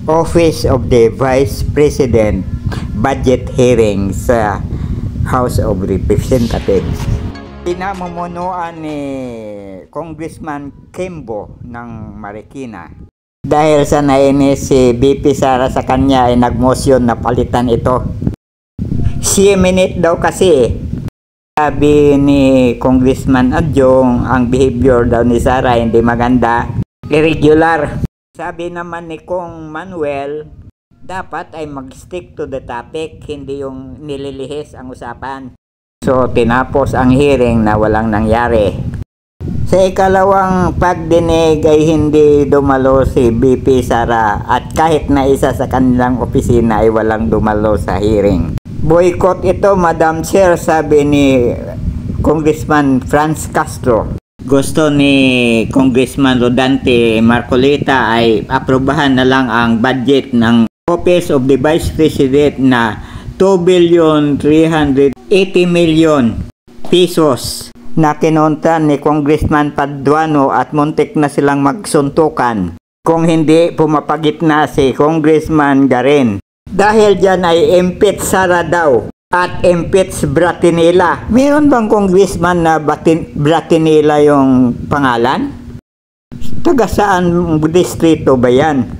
Office of the Vice President budget hearing sa House of Representatives. Pinamumunuan ni Congressman Kimbo ng Marikina. Dahil sa nainis si BP Sara sa kanya ay nagmosyon na palitan ito. 6 minute daw kasi. Sabi ni Congressman Adjong, ang behavior daw ni Sara hindi maganda, irregular. Sabi naman ni Kong Manuel, dapat ay mag-stick to the topic, hindi yung nililihis ang usapan. So tinapos ang hearing na walang nangyari. Sa ikalawang pagdinig ay hindi dumalo si BP Sara at kahit na isa sa kanilang opisina ay walang dumalo sa hearing. Boycott ito, Madam Chair, sabi ni Congressman Franz Castro. Gusto ni Congressman Rodante Marcolita ay aprobahan na lang ang budget ng Office of the Vice President na 2,380,000,000 pesos na kinontan ni Congressman Paduano at muntik na silang magsuntukan kung hindi pumapagit na si Congressman Garin. Dahil dyan ay impeach Sara daw at impeach Bratinila. Meron bang congressman na Bratinila yung pangalan? Taga saan distrito ba yan?